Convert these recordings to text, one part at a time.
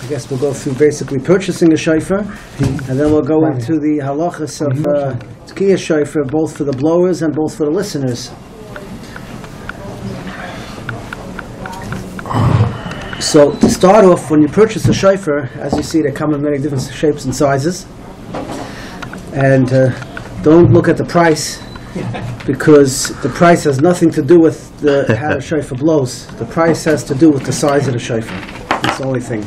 I guess we'll go through basically purchasing a shofar, and then we'll go into the halachas of tkiyah shofar, both for the blowers and both for the listeners. So to start off, when you purchase a shofar, as you see, they come in many different shapes and sizes. And don't look at the price, because the price has nothing to do with how the shofar blows. The price has to do with the size of the shofar. That's the only thing.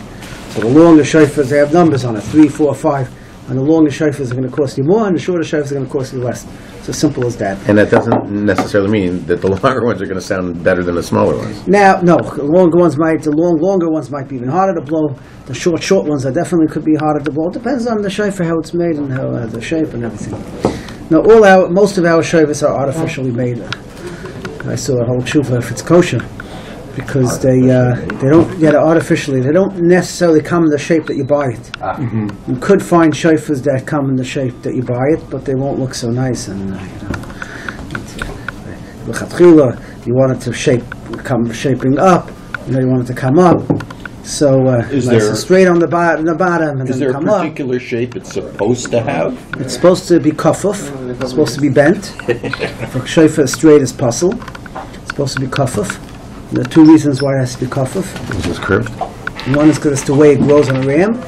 So the longer shofars, they have numbers on it, 3, 4, 5. And the longer shofars are going to cost you more, and the shorter shofars are going to cost you less. It's as simple as that. And that doesn't necessarily mean that the longer ones are going to sound better than the smaller ones. Now, no, the longer ones might be even harder to blow. The short ones are definitely could be harder to blow. It depends on the shofar, how it's made, and how the shape and everything. Now, most of our shofars are artificially made. I saw a whole tshuva if it's kosher, because they don't get it artificially. They don't necessarily come in the shape that you buy it. You could find shofars that come in the shape that you buy it, but they won't look so nice. And ve-chatima, you want it to come shaping up. You want it to come up. So nice straight on the bottom, and is then come up. Is there a particular shape it's supposed to have? It's supposed to be kafuf. It's supposed to be bent. If a shofar is straight as puzzle, it's supposed to be kafuf. There are two reasons why it has to be kafuf. Is this curved? One is because it's the way it grows on a ram.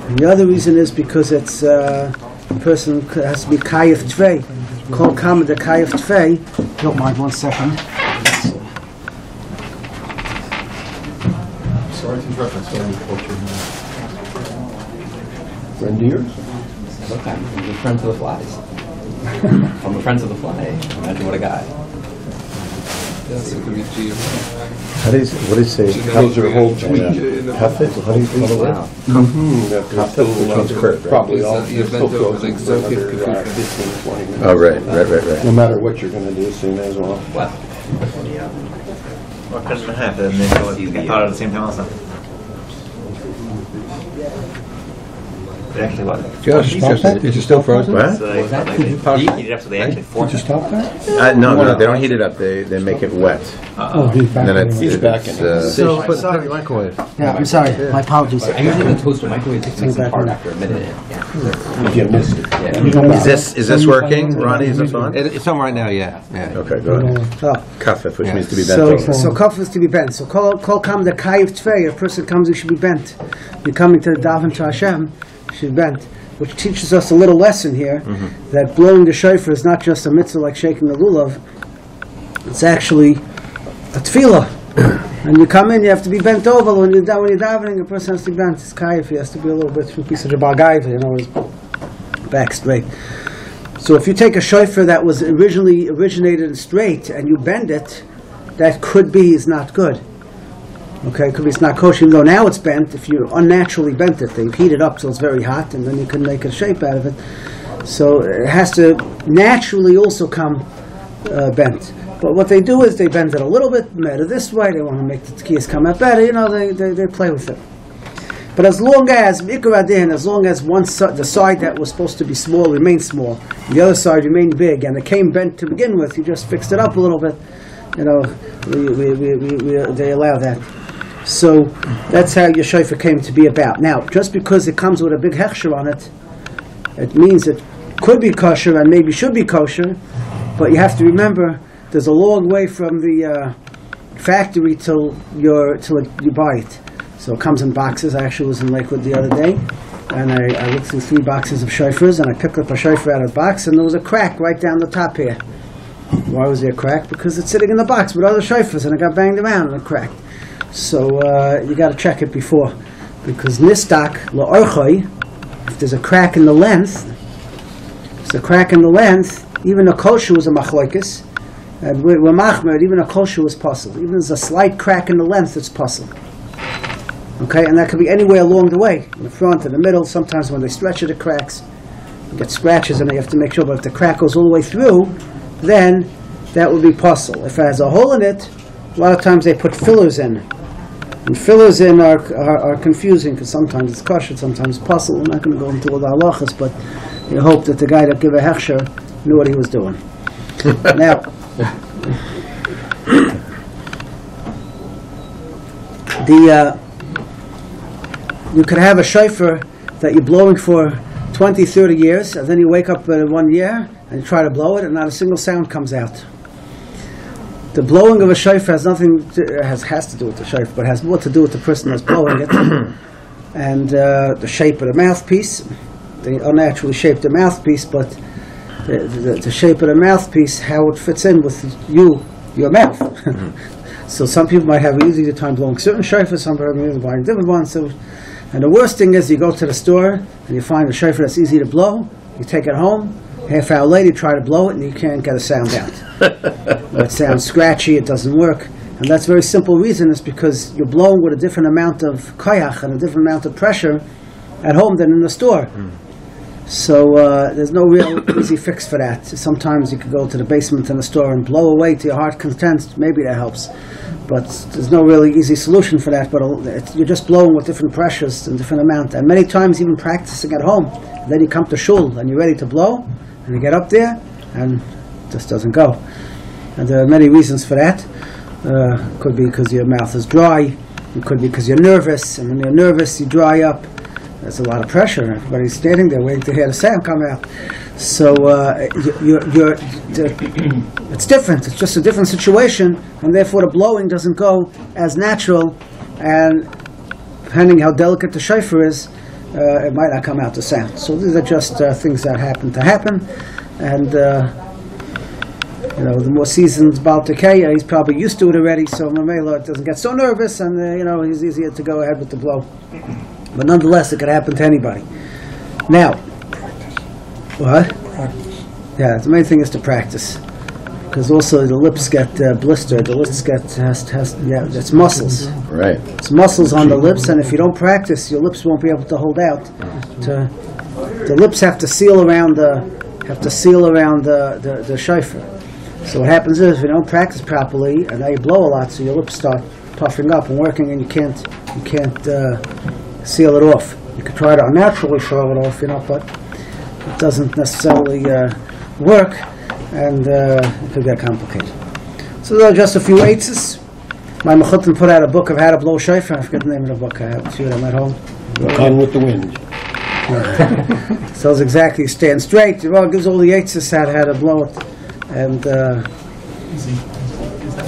And the other reason is because it's a person has to be kayif tvei. Called kama de kayif tvei. Don't mind 1 second. Sorry to interrupt. Friend of yours? Okay, we're friends of the flies. I'm the friends of the fly. Imagine what a guy. Yes, it could be G. What do you say? Those are whole tweet. Hafid? How do you say it? Wow. Hafid, which one's curved, right? Probably all He's still bent goes over, like, for so another it could be 15, 20 minutes. Oh, right. No matter what you're going to do, so you may as well. What? Well, cut it in half, and then get taught at the same time also. They actually what? Is it still frozen? What? So they heat it up so they actually form. Did you stop that? No, they don't heat it up. They make it wet. He's back. And then He's back in So, sorry, microwave. yeah, I'm sorry. My apologies. I usually the toaster microwave takes things apart after a minute. You missed it. Is this working, Ronnie? Is this on? It's on right now, yeah. Okay, go ahead. Oh. Kafif, which means to be bent over. So kaf is to be bent. So call come the kayif tvei. A person comes, he should be bent. You're coming to the daven to Hashem, you should be bent. Which teaches us a little lesson here, that blowing the shofar is not just a mitzvah like shaking the lulav. It's actually a tefillah. And you come in, you have to be bent over. When you're davening, a person has to be bent. It's kayif. He has to be a little bit from a piece of jabagaiva, his back straight. So if you take a shofar that was originated straight and you bend it, that could be is not good. Okay, it could be it's not kosher, even though now it's bent. If you unnaturally bent it, they heat it up so it's very hot, and then you can make a shape out of it. So it has to naturally also come bent. But what they do is they bend it a little bit better this way. They want to make the tkiyas come out better. They play with it. But as long as the side that was supposed to be small remained small, the other side remained big, and it came bent to begin with, you just fixed it up a little bit. They allow that. So that's how your shofar came to be about. Now, just because it comes with a big hechsher on it, it means it could be kosher and maybe should be kosher, but you have to remember there's a long way from the factory till you buy it. So it comes in boxes. I actually was in Lakewood the other day, and I looked through 3 boxes of shofars, and I picked up a shofar out of the box, and there was a crack right down the top here. Why was there a crack? Because it's sitting in the box with other shofars, and it got banged around and it cracked. So you got to check it before, because nistak la'orchoi, if there's a crack in the length, even a kosher was a machlokes, and we're machmer, even a kosher was possible. Even if there's a slight crack in the length, it's possible. Okay, and that could be anywhere along the way, in the front, in the middle. Sometimes when they stretch it cracks, you get scratches, and you have to make sure. But if the crack goes all the way through, then that would be possible. If it has a hole in it, a lot of times they put fillers in. And fillers in are confusing, because sometimes it's kosher, sometimes it's possible. I'm not going to go into all the halachas, but you hope that the guy that gave a hechsher knew what he was doing. Now, you could have a shofar that you're blowing for 20, 30 years, and then you wake up in 1 year and you try to blow it, and not a single sound comes out. The blowing of a shofar has has to do with the shofar, but has more to do with the person that's blowing it, and the shape of the mouthpiece, the unnaturally shaped mouthpiece, but the shape of the mouthpiece, how it fits in with your mouth. So some people might have an easier time blowing certain shofars, some people have buying different ones. So, and the worst thing is you go to the store and you find a shofar that's easy to blow, you take it home, half hour later you try to blow it and you can't get a sound out. It sounds scratchy, it doesn't work. And that's a very simple reason, is because you're blowing with a different amount of koyach and a different amount of pressure at home than in the store. So there's no real easy fix for that. Sometimes you could go to the basement in the store and blow away to your heart content. Maybe that helps. But there's no really easy solution for that. But you're just blowing with different pressures and different amount. And many times even practicing at home. And then you come to shul and you're ready to blow. And you get up there and it just doesn't go. And there are many reasons for that. It could be because your mouth is dry. It could be because you're nervous. And when you're nervous, you dry up. There's a lot of pressure. Everybody's standing there waiting to hear the sound come out. So it's different. It's just a different situation, and therefore the blowing doesn't go as natural. And depending how delicate the shofar is, it might not come out the sound. So these are just things that happen. And the more seasoned Baltikaya, he's probably used to it already. So Mamela doesn't get so nervous, and he's easier to go ahead with the blow. But nonetheless, it could happen to anybody. Now, what? Practice. Yeah, the main thing is to practice, because also the lips get blistered. The lips get it's muscles. Right. It's muscles on the lips, and if you don't practice, your lips won't be able to hold out. The lips have to seal around the shofar. So what happens is, if you don't practice properly, and now you blow a lot, so your lips start puffing up and working, and you can't seal it off. You could try to unnaturally seal it off, but it doesn't necessarily work, and it could get complicated. So those are just a few eitzes. My mechutin put out a book of how to blow shofar. I forget the name of the book. I have a few of them at home. Gone with the wind. So it's exactly stand straight. It gives all the eitzes how to blow it, and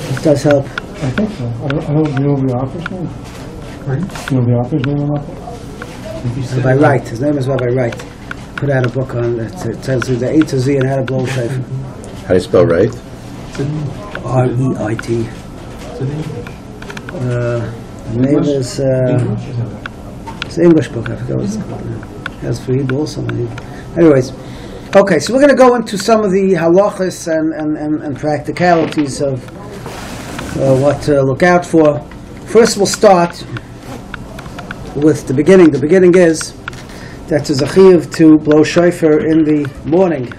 it does help. I think so. I don't know the author's name. Right? You know the author's name on that? Rabbi Wright. His name is Rabbi Wright. Put out a book on it. It tells you the A to Z and how to blow shofar. How do you spell right? R-E-I-T. The name is it's an English book. I forgot what it's called. It has for Hebrew also. Anyways, okay. So we're going to go into some of the halachas and practicalities of what to look out for. First, we'll start with the beginning. The beginning is that there's a chiyuv to blow shofar in the morning.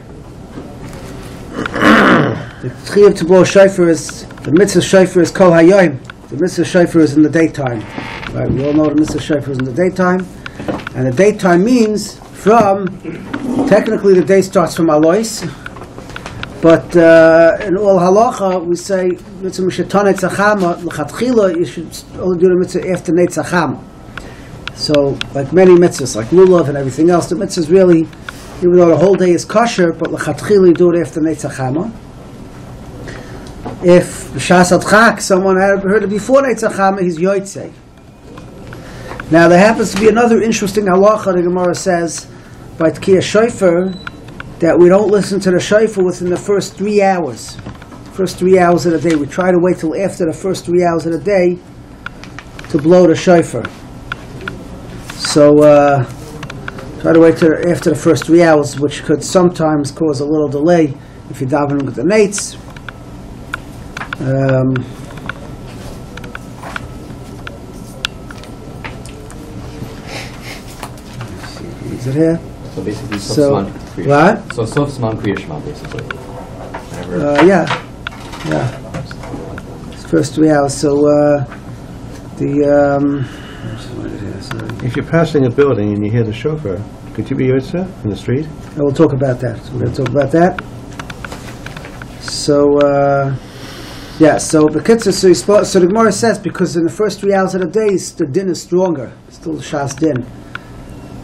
The chiyuv to blow shofar is, the mitzvah shofar is kol hayom. The mitzvah shofar is in the daytime. Right? We all know the mitzvah shofar is in the daytime. And the daytime means technically the day starts from alois, but in all halacha we say mitzvah mishetah netzachama l'chatchila. You should only do the mitzvah after netzachama. So, like many mitzvahs, like lulav and everything else, the mitzvahs really, even though the whole day is kosher, but l'chatchila you do it after netzachama. If b'shas adchak someone had heard it before netzachama, he's yotzei. Now there happens to be another interesting halacha. The Gemara says by tkiyah shofar that we don't listen to the shofar within the first 3 hours. First 3 hours of the day. We try to wait till after the first 3 hours of the day to blow the shofar. So try to wait till after the first 3 hours, which could sometimes cause a little delay if you're davening with the nates. Is it here? So basically, So, Sof Zman Kriya what? Shema. So Sof Zman Kriya Shema, basically. Yeah. It's first 3 hours. So If you're passing a building and you hear the shofar, could you be yotze in the street? we'll talk about that. So we're going to talk about that. So so the Gemara says because in the first 3 hours of the day the din is stronger. It's till Shas Din.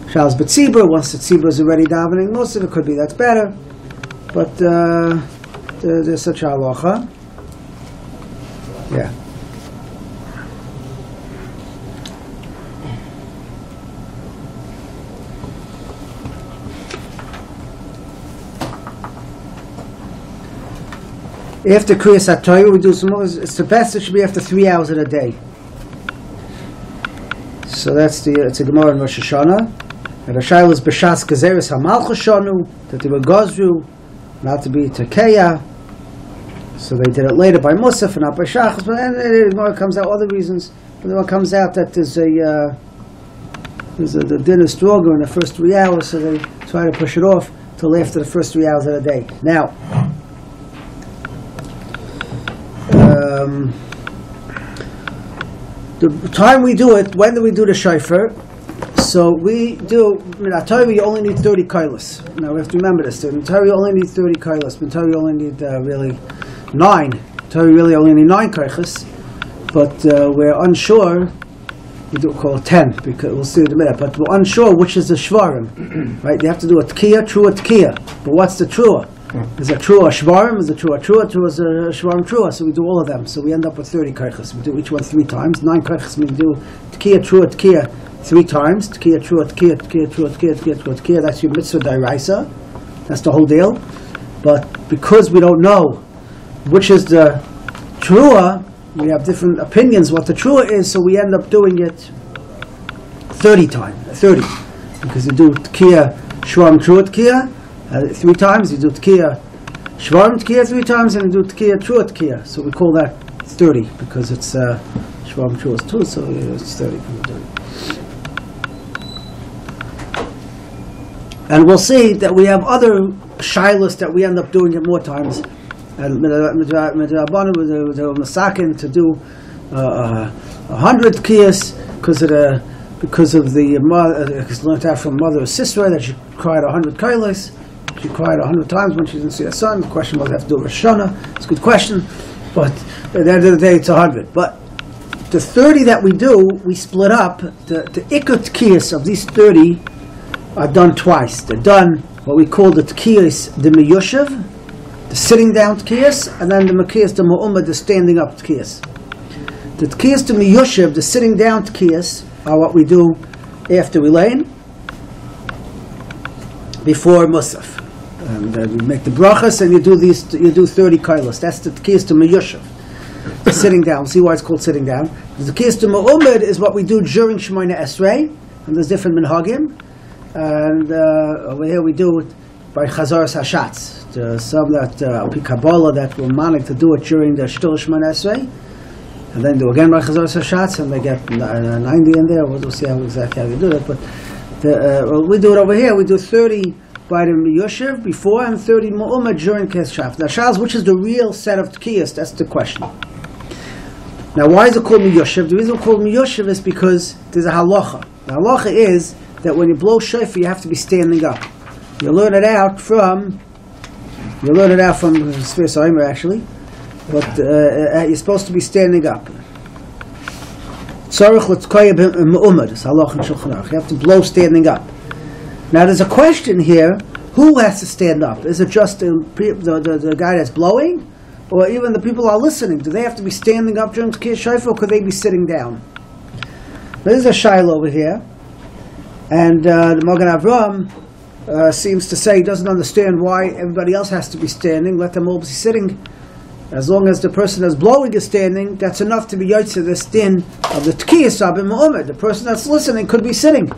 Shas B'tzibur, once the Tzibur is already davening, most of it could be that's better. But there's such a halacha. Yeah. After Kriyas HaTorah, we do some more. It's the best. It should be after 3 hours in a day. So it's a Gemara in Rosh Hashanah. And the Shaila is B'shas Gezeres HaMalchus Shonu, that they were Gozru, not to be Tekeya. So they did it later by Musaf and not by Shachas. But then the Gemara comes out other reasons. But then it comes out that the din is stronger in the first 3 hours, so they try to push it off till after the first 3 hours of the day. Now, the time we do it, when do we do the shofar? So we do, in Torah you only need 30 kailas. Now we have to remember this. In Torah you only need 30 kailas. In Torah you only need really 9. In Torah you really only need 9 kailas. But we're unsure, we do call it 10, because we'll see in a minute, but we're unsure which is the shvarim. Right? You have to do a tkiya, trua, tkiya. But what's the trua? Is it trua shvarim? Is it trua trua? Trua is a shvarim trua. So we do all of them. So we end up with 30 kaichas. We do each one 3 times. 9 kaichas we do tkiya, trua, tkiya 3 times. Tkiya, trua, tkiya, tkiya, trua, tkiya, tkiya, trua, tkiya. That's your mitzvah dairaisa. That's the whole deal. But because we don't know which is the trua, we have different opinions what the trua is. So we end up doing it 30 times. 30. Because you do tkiya, shvarim, trua, tkiya. 3 times, you do tkiya shvarim tkiya 3 times, and you do tkiya trua tkiya. So we call that 30 because it's shvarim trua is 2, so it's 30. And we'll see that we have other shilas that we end up doing it more times. And midrabanan with the masakin to do 100 tkiyas because of the learned out from mother Sisra that she cried 100 kailas. She cried 100 times when she didn't see her son. The question was, have to do Rosh Hashanah. It's a good question, but at the end of the day, it's 100. But the 30 that we do, we split up. The ikut tkiyas of these 30 are done twice. They're done what we call the tkiyas, the miyushav, the sitting down tkiyas, and then the tkiyas, the mu'ummah, the standing up tkiyas. The tkiyas, the miyushav, the sitting down tkiyas, are what we do after we lay before musaf. And we make the brachas, and you do 30 kailas. That's the tkiyas to miyushav, sitting down. See why it's called sitting down. The tkiyas to mu'ummah is what we do during Shemoneh Esrei, and there's different minhagim. And over here we do it by chazaras hashatz. There's some that Alpi Kabbalah that will manage to do it during the shtul Shemoneh Esrei, and then do again by chazaras hashatz, and they get 90 in there. We'll see exactly how we do that. But we do it over here. We do 30 by the miyushav before and 30 mu'ummah during Keshaf. Now, Charles, which is the real set of tkiyas? That's the question. Now, why is it called miyushav? The reason it's called miyushav is because there's a halacha. The halacha is that when you blow shofar, you have to be standing up. You learn it out from Sfir Saimer actually, but you're supposed to be standing up. Tzarich l'tkoya b'mu'ummah. It's halacha in Shulchan Aruch. You have to blow standing up. Now there's a question here, who has to stand up? Is it just the guy that's blowing? Or even the people who are listening? Do they have to be standing up during Tkiyas Shofar, or could they be sitting down? There's a shaila over here. And the Magen Avraham seems to say he doesn't understand why everybody else has to be standing, let them all be sitting. As long as the person that's blowing is standing, that's enough to be yotze this din of the Tkiyas Abim Mu'ummah. The person that's listening could be sitting.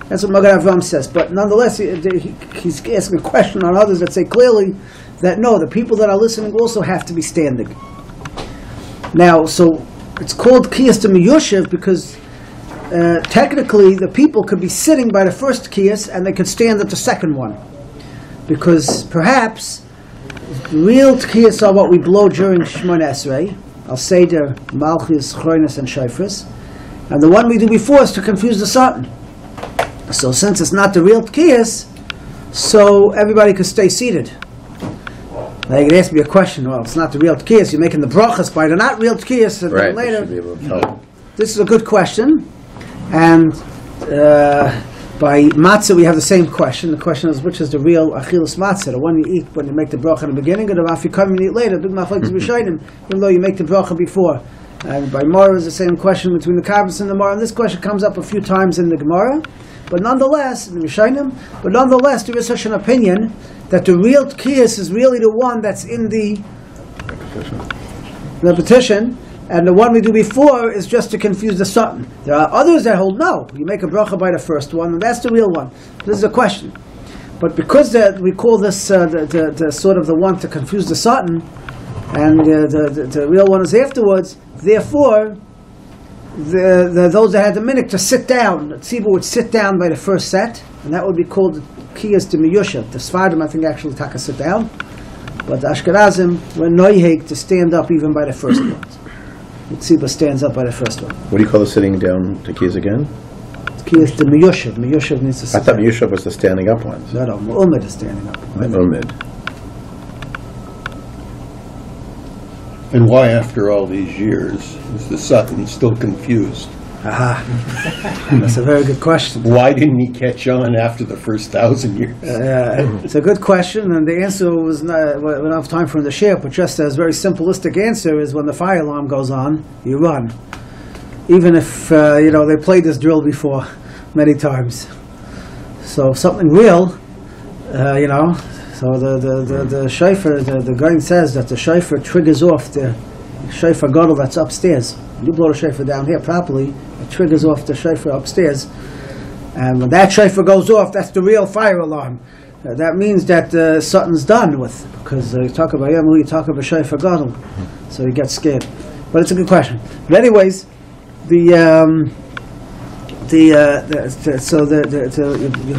That's what Magen Avraham says. But nonetheless, he's asking a question on others that say clearly that no, the people that are listening also have to be standing. Now, so it's called Kiyas to Miyushiv because technically the people could be sitting by the first Kiyas and they could stand at the second one. Because perhaps real Tkiyas are what we blow during Shemoneh Esrei, Al Seder, Malchus, Chronis, and Shofars. And the one we do before is to confuse the Satan. So since it's not the real Tkiyas, so everybody could stay seated. Now you could ask me a question, well, it's not the real Tkiyas, you're making the brachas by the not real Tkiyas, and Right, then later. should be able to tell. This is a good question, and by matzah we have the same question. The question is, which is the real achilas matzah? The one you eat when you make the bracha in the beginning, or the afikomen you eat later? Big machlokes b'shainim, even though you make the bracha before. And by Mara is the same question between the Kabbas and the Mara. And this question comes up a few times in the Gemara, but nonetheless, in the Rishayim, there is such an opinion that the real tkiyas is really the one that's in the repetition, and the one we do before is just to confuse the satan. There are others that hold no. You make a bracha by the first one, and that's the real one. This is a question. But because we call this the sort of the one to confuse the satan, and the real one is afterwards, therefore, those that had the minhag to sit down, the tzibur would sit down by the first set, and that would be called kiyas de miyusha. The Sfardim, I think, actually taka sit down, but the Ashkenazim were noiheg to stand up even by the first one. The tzibur stands up by the first one. What do you call the sitting down to kiyas again? Kiyas de miyusha. Miyusha means to sit I thought down. Miyusha was the standing up ones. No, Mu'ummid is standing up. Umid. And why, after all these years, is the Satan still confused? Aha. That's a very good question. Why didn't he catch on after the first 1,000 years? It's a good question, and the answer was not, we don't have time for him to share, but just as very simplistic answer is when the fire alarm goes on, you run. Even if, they played this drill before many times. So something real, so the shofar, the guy says that the shofar triggers off the shofar gadol that's upstairs. When you blow the shofar down here properly, it triggers off the shofar upstairs. And when that shofar goes off, that's the real fire alarm. That means that something's done with, because you talk about Yamu, you talk about shofar gadol. So you get scared. But it's a good question. But anyways, you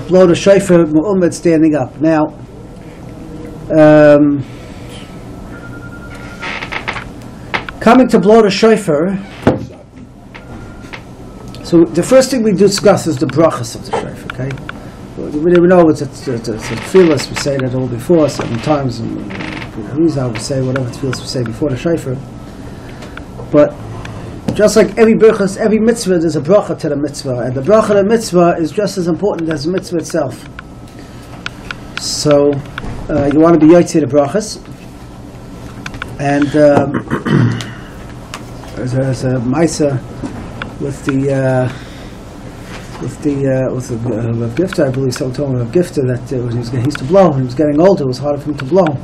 blow the shofar mu'ummid standing up. Now, coming to blow the shofar, so the first thing we discuss is the brachas of the shofar, okay? We know it's a tefillas, we say that all before, 7 times, and Rizal we say whatever tefillas we say before the shofar. But just like every brachas, every mitzvah, there's a bracha to the mitzvah, and the bracha to the mitzvah is just as important as the mitzvah itself. So, you want to be yotzei the brachas, and there's a ma'isa with the gifter, I believe. Someone told me of gifter that when he used to blow, when he was getting older, it was harder for him to blow.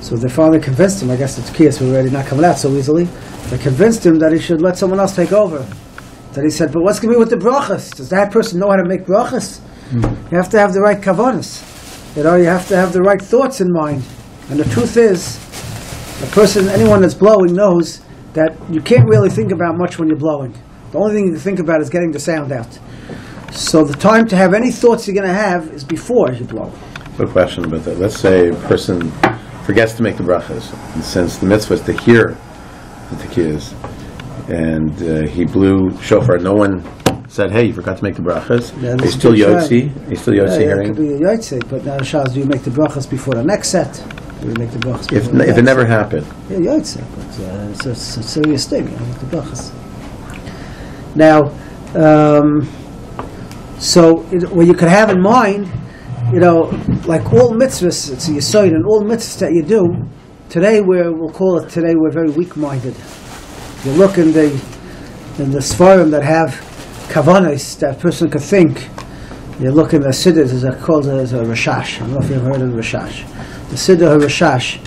So they finally convinced him. I guess the tkiyas were already not coming out so easily. They convinced him that he should let someone else take over. Then he said, "But what's going to be with the brachas? Does that person know how to make brachas? You have to have the right kavanas. You have to have the right thoughts in mind." And the truth is, anyone that's blowing knows that you can't really think about much when you're blowing. The only thing you can think about is getting the sound out. So the time to have any thoughts you're going to have is before you blow. Good question about that. Let's say a person forgets to make the brachas, and since the mitzvah is to hear the tekiyas, and he blew shofar, no one said, "Hey, you forgot to make the brachas." Yeah, He's still yotzi. He's still yotzi hearing. It could be a yotzi, but now Shaz, do you make the brachas before the next set? Do you make the brachas If before the it next never set? happened, Yeah, yotzi, but it's a serious thing. You make the brachas. Now, what you could have in mind, like all mitzvahs, it's a yesod, and all mitzvahs that you do, we'll call it today, we're very weak-minded. You look in the Sfarim that have kavanos, that person could think. You look in the Siddur, there's called a Rashash. I don't know if you've heard of the Rashash. The Siddur Rashash,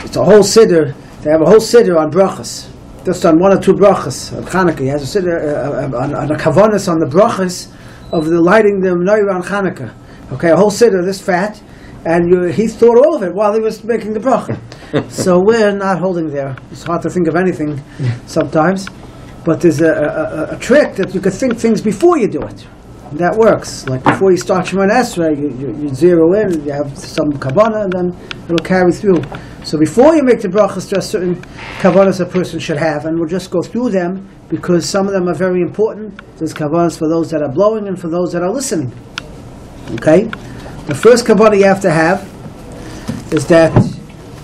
it's a whole Siddur, they have a whole Siddur on brachas. Just on 1 or 2 brachas on Chanukah. He has a siddur on a kavanas on the brachas of the lighting the menorah on Chanukah. Okay, a whole siddur this fat, and he thought all of it while he was making the bracha. So we're not holding there. It's hard to think of anything sometimes, but there's a trick that you could think things before you do it. And that works. Like before you start Shemona Esrei, you zero in, you have some kavanah, and then it'll carry through. So before you make the brachas, there are certain kavanas a person should have, and we'll just go through them because some of them are very important. There's kavanas for those that are blowing and for those that are listening. Okay? The first kavanah you have to have is that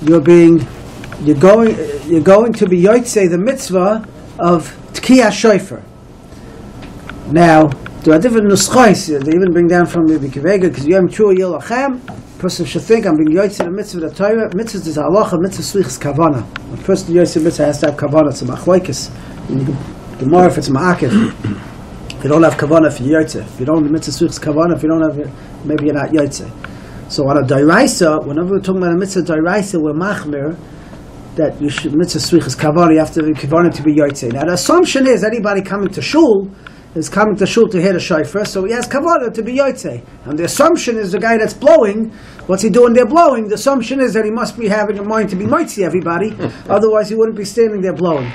you're going to be yotzei the mitzvah of tkiyas shofar. Now, there are different nuschos. They even bring down from the Kivega, because Yom Chua Yilachem, a person should think, I'm being yoytze the mitzvah of the Torah. Mitzvah is halacha, mitzvah slichas kavana. A person yoytze mitzvah has to have kavana. It's a machlokes. The more if it's ma'akiv. If you don't have kavana, if you're yoytze. If you don't have mitzvah slichas kavana, if you don't have it, maybe you're not yoytze. So on a dairaisa, whenever we're talking about a mitzvah dairaisa, we're machmir that you should mitzvah slichas kavana. You have to have kavana to be yoytze. Now the assumption is anybody coming to shul is coming to shul to hear the shofar, so he has kavana to be yoytze. And the assumption is the guy that's blowing, what's he doing there blowing? The assumption is that he must be having a mind to be moitzi everybody, otherwise he wouldn't be standing there blowing.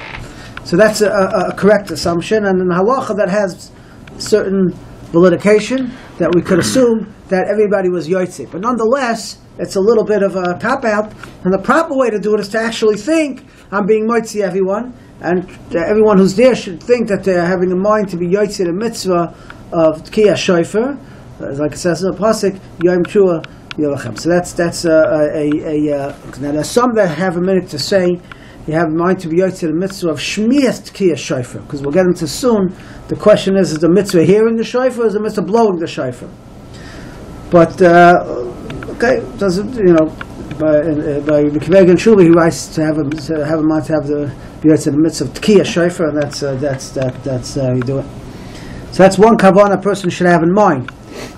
So that's a correct assumption, and in halacha that has certain validication that we could assume that everybody was yoytze. But nonetheless, it's a little bit of a cop-out, and the proper way to do it is to actually think, I'm being moitzi everyone, and everyone who's there should think that they're having a mind to be yoytze the mitzvah of Tkiyah Shofar, like it says in the pasuk, Yom Chua Yilachem. So that's now there's some that have a minute to say you have a mind to be yoytze the mitzvah of Shmiyas Tkiyah Shofar, because we'll get into soon. The question is the mitzvah hearing the shofar, or is the mitzvah blowing the shofar? But okay, doesn't by Mikveg and Shuba he writes to have a mind to have the yoytze the mitzvah of Tkiyah Shofar, and that's how you do it. So that's one kavanah a person should have in mind.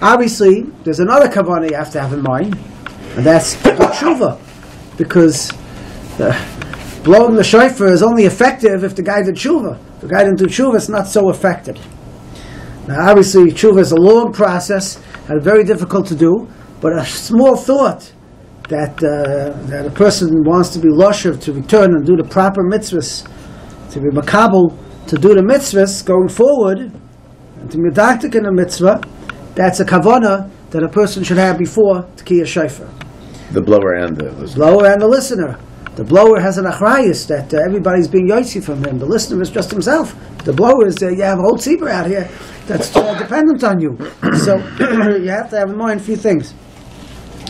Obviously, there's another kavanah you have to have in mind, and that's tshuva, because blowing the shofar is only effective if the guy did tshuva. If the guy didn't do tshuva, it's not so effective. Now, obviously, tshuva is a long process and very difficult to do, but a small thought that a person wants to be loshev, to return and do the proper mitzvahs, to be makabel, to do the mitzvahs going forward, and to be medactic in the mitzvah, that's a kavanah that a person should have before Tkiyah Shofar. The blower and the listener. Blower and the listener. The blower has an achrayus that everybody's being yoytze from him. The listener is just himself. The blower is you have a whole tzibur out here that's dependent on you. So you have to have in mind a few things.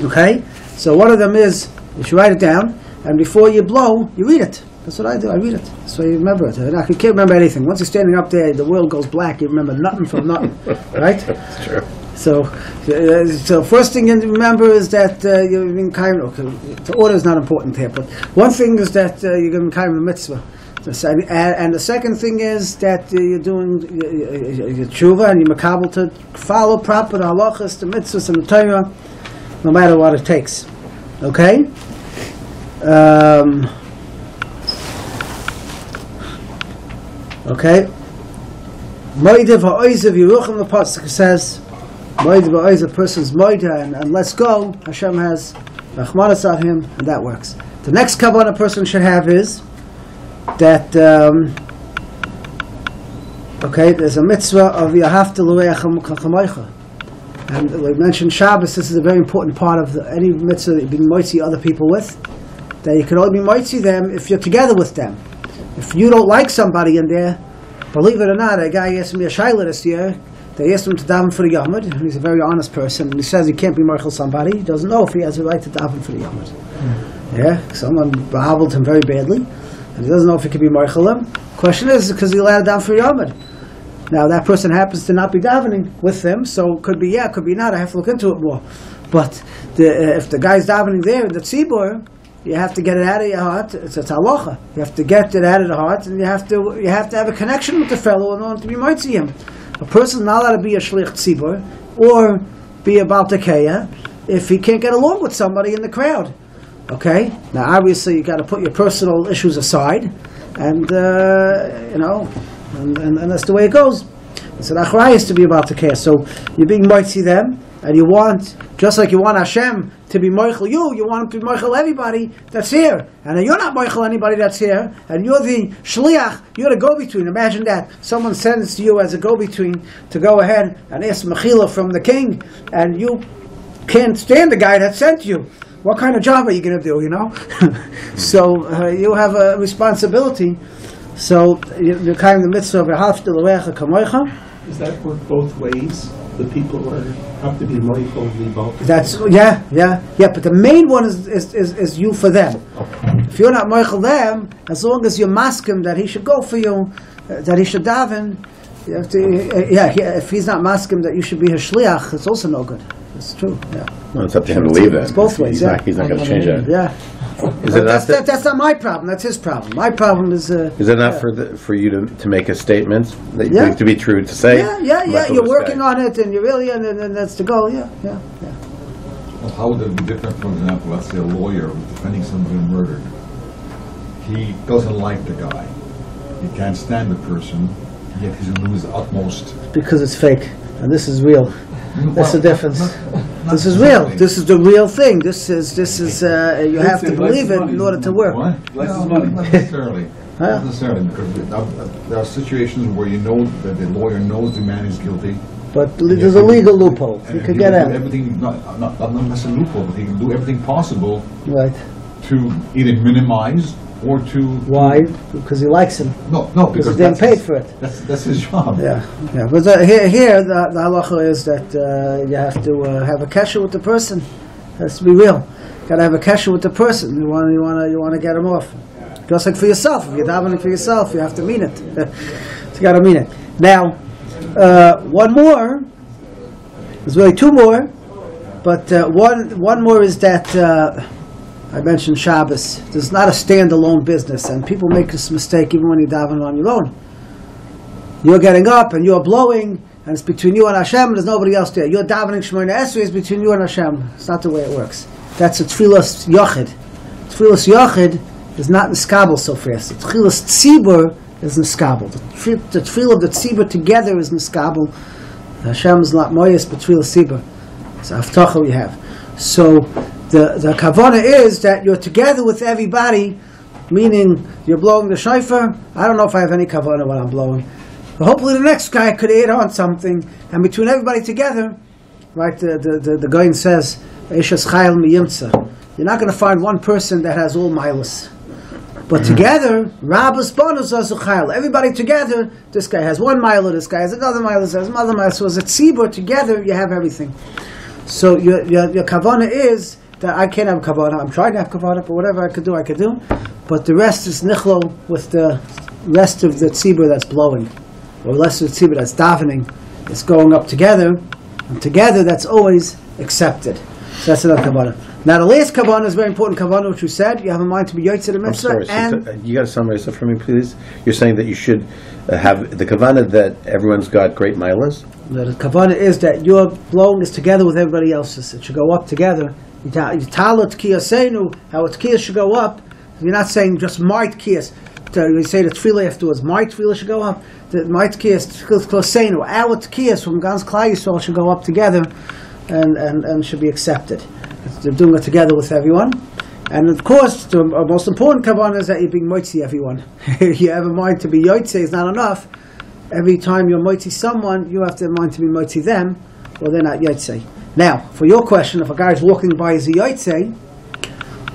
Okay? So one of them is, you should write it down, and before you blow, you read it. That's what I do, I read it. So you remember it. And you can't remember anything. Once you're standing up there, the world goes black, you remember nothing from nothing. Right? That's true. So first thing you remember is that you're being kind of, the order is not important here, but one thing is that you're giving kind of a mitzvah. And the second thing is that you're doing your tshuva and you're makabel to follow proper the halachas, the mitzvahs, and the Torah, no matter what it takes. Okay? Okay? Moidev ha'oizev Yeruchim, the pasuk says, Moidev ha'oizev, a person's moida, and let's go, Hashem has rachmanas on him, and that works. The next kavanah a person should have is that there's a mitzvah of Yahavta l'reacha kachamoicha. And we mentioned Shabbos, this is a very important part of any mitzvah that you be moitzi other people with, that you can only be moitzi them if you're together with them. If you don't like somebody in there, believe it or not, a guy asked me a shayla this year, they asked him to daven for the Yomad, and he's a very honest person, and he says he can't be moichel somebody, he doesn't know if he has a right to daven for the Yomad. Yeah, someone hobbled him very badly, and he doesn't know if he can be moichel him. Question is, because he allowed daven for Yomad. Now that person happens to not be davening with them, so could be yeah, could be not. I have to look into it more. But if the guy's davening there in the tzibur, you have to get it out of your heart. It's halacha. You have to get it out of the heart, and you have to have a connection with the fellow in order to be moitzi him. A person is not allowed to be a shlich tzibur or be a bal tekeya if he can't get along with somebody in the crowd. Okay. Now, obviously, you got to put your personal issues aside, and And that's the way it goes. It's an achrayus to be about to care. So you're being moitzi them, and you want, just like you want Hashem to be moichel you want him to be moichel everybody that's here. And then you're not moichel anybody that's here, and you're the shliach, you're the go-between. Imagine that. Someone sends you as a go-between to go ahead and ask mechila from the king, and you can't stand the guy that sent you. What kind of job are you going to do, So you have a responsibility. So you're kind of the mitzvah of Yahavta l'reacha kamoicha. Does that work both ways? The people have to be moichel the both. That's yeah. But the main one is you for them. If you're not moichel them, as long as you're masking that he should go for you, that he should daven, You have to, if he's not masking that you should be his shliach, it's also no good. It's true. Yeah. Well, it's up to him to leave that. It's both ways. He's not going to change that. Yeah. That's not my problem. That's his problem. My problem is. Is it not for you to make a statement that you think to be true to say? Yeah. You're working on it, and you really, and that's the goal. Yeah. Well, how would that be different, for example, let's say a lawyer who's defending somebody murdered? He doesn't like the guy. He can't stand the person, yet he's going to do his utmost. Because it's fake, and this is real. That's the difference. This is real. This is the real thing. This is. You have to believe it in order to work. What? Less is money. Not necessarily. Not necessarily, because there are situations where you know that the lawyer knows the man is guilty. But there's a legal loophole. You could get out. Everything, not necessarily loophole, but he can do everything possible Right. to either minimize or to. Why? Because he likes him. No, Because he's getting paid for it. That's his job. Yeah. But here the halacha is that you have to have a kesher with the person. It has to be real. Got to have a kesher with the person. You want to get him off. Just like for yourself. If you're davening for yourself, you have to mean it. You got to mean it. Now, one more. There's really two more, but one more is that. I mentioned Shabbos. This is not a standalone business, and people make this mistake even when you daven on your own. You're getting up and you're blowing, and it's between you and Hashem, and there's nobody else there. You're davening Shemona Esrei, it's between you and Hashem. It's not the way it works. That's a tefillas yochid. Tefillas yochid is not neskabel so fast. The tefillas tzibur is neskabel. The tefillah of the tzibur together is neskabel. Hashem is not moyes, but tefillas tzibur. It's a haftacha we have. So the kavanah is that you're together with everybody, meaning you're blowing the shofar. I don't know if I have any kavanah when I'm blowing. But hopefully the next guy could add on something, and between everybody together, right? The Goyen says, "Eishes chayil miyimtza." You're not going to find one person that has all milas, but together, Rabbas bonus azuchayil. Everybody together. This guy has one mila. This guy has another mila. This has another mila. So as a tzibur together, you have everything. So your kavanah is that I can't have kavanah. I'm trying to have kavanah, but whatever I could do, I could do. But the rest is nichlo with the rest of the tzibur that's blowing, or the rest of the tzibur that's davening. It's going up together, and together that's always accepted. So that's another kavanah. Now the last kavanah is very important kavanah, which you said you have in mind to be yotze the mitzvah. I'm sorry, so you got to summarize that for me, please. You're saying that you should have the kavanah that everyone's got great milas. The kavanah is that your blowing is together with everybody else's. It should go up together. You tala tkiyasenu, how a tkiyas should go up. You're not saying just my tkiyas. You say the tefillah afterwards, my tefillah should go up. My tkiyas, tkiyasenu, our tkiyas from Gans Klal Yisrael should go up together and should be accepted. They're doing it together with everyone. And of course, the most important kavanah is that you're being moitzi everyone. You have in mind to be yotze is not enough. Every time you're moitzi someone, you have to in mind to be moitzi them, or they're not yotze. Now, for your question, if a guy's walking by, is he yotze?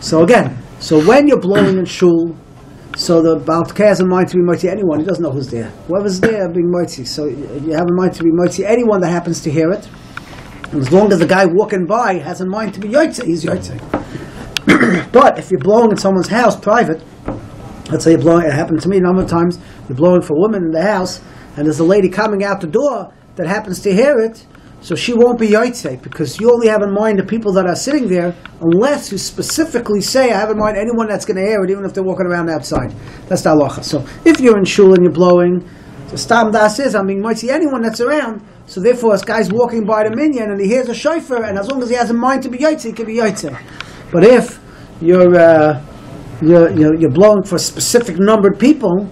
So when you're blowing in shul, so the Baal Tekeh has in mind to be moitzi anyone. He doesn't know who's there. Whoever's there, being moitzi. So you have in mind to be moitzi anyone that happens to hear it. And as long as the guy walking by has in mind to be yotze, he's yotze. But if you're blowing in someone's house, private, let's say you're blowing, it happened to me a number of times, you're blowing for a woman in the house, and there's a lady coming out the door that happens to hear it, so she won't be yotze, because you only have in mind the people that are sitting there, unless you specifically say, I have in mind anyone that's going to hear it, even if they're walking around outside. That's the halacha. So if you're in shul and you're blowing, the stam das is, I'm being yotze anyone that's around, so therefore this guy's walking by the minyan, and he hears a shofar, and as long as he has in mind to be yotze, he can be yotze. But if you're blowing for specific numbered people,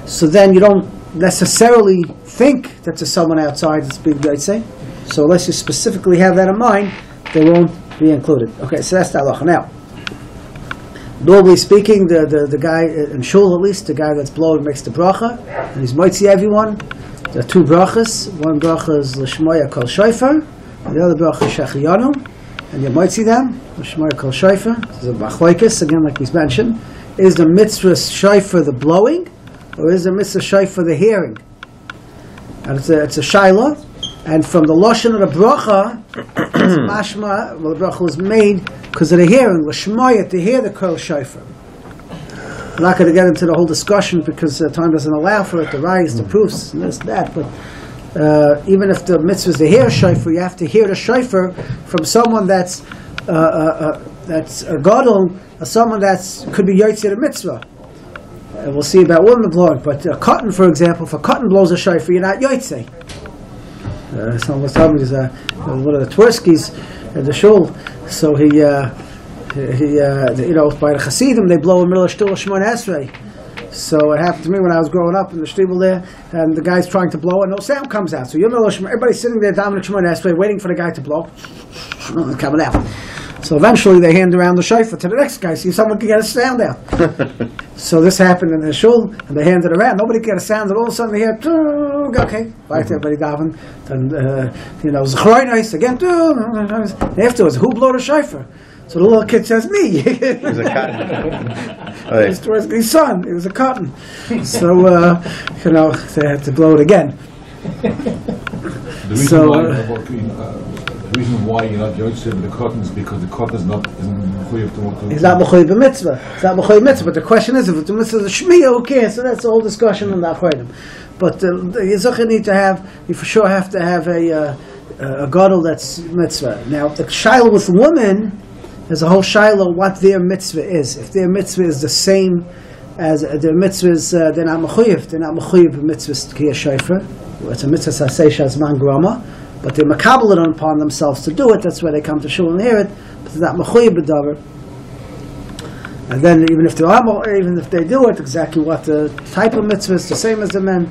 so then you don't necessarily think that there's someone outside that's being yotze. So unless you specifically have that in mind, they won't be included. Okay, so that's the halacha. Now, normally speaking, the guy in shul, at least, the guy that's blowing makes the bracha, and he's moitzi everyone. There are two brachas. One bracha is l'shmoya kol shofar, and the other bracha is shechiyanu. And you might see them, Shemar Kol Shofar, there's a Bachloikis, again like we mentioned, is the mitzvah shofar the blowing, or is the mitzvah shofar the hearing? And it's a shaila, and from the Lashon of the bracha, it's mashma, well the bracha was made because of the hearing, L'shmoya, to hear the Kol Shofar. I'm not going to get into the whole discussion because time doesn't allow for it, the rayas, the proofs, and this, that, but even if the mitzvah is to hear shofar, you have to hear the shofar from someone that's a gadol, or someone that's could be yotze the mitzvah. We'll see about women blowing, but a cotton, for example, if a cotton blows a shofar, you're not yotze. Someone was telling me there's one of the Twerskis at the shul, so he by the Hasidim they blow in the middle of Shtul Shemona Esrei. So it happened to me when I was growing up in the shtibel there, and the guy's trying to blow, and no sound comes out. So everybody's sitting there davening Shemona Esrei, waiting for the guy to blow. Nothing's coming out. So eventually they hand around the shofar to the next guy, see if someone can get a sound out. So this happened in the shul, and they handed it around. Nobody could get a sound, and all of a sudden they hear, okay, right, everybody daven. And, Zechroinais again, afterwards, who blew the shofar? So the little kid says, me. It was a cotton. It was his son. It was a cotton. So, they had to blow it again. The reason why you're not yotze with the cotton is because the cotton isn't mechuyev to. It's not mechuyev b'mitzvah. It's not mechuyev mitzvah. But the question is, if the mitzvah is a shmiyah, who cares? So that's the whole discussion on the achronim. But the yizuchah need to have. You for sure have to have a gadol that's mitzvah. Now the shiloh with women. There's a whole shiloh what their mitzvah is. If their mitzvah is the same as their mitzvah is, they're not mechuyev. They're not mechuyev b'mitzvah tkiyah shofar. It's a mitzvah sasei shazman grama, but they makabel it upon themselves to do it. That's why they come to shul and hear it. But they're not mechuyev b'davar. And then even if they do it, exactly what the type of mitzvah is, the same as the men.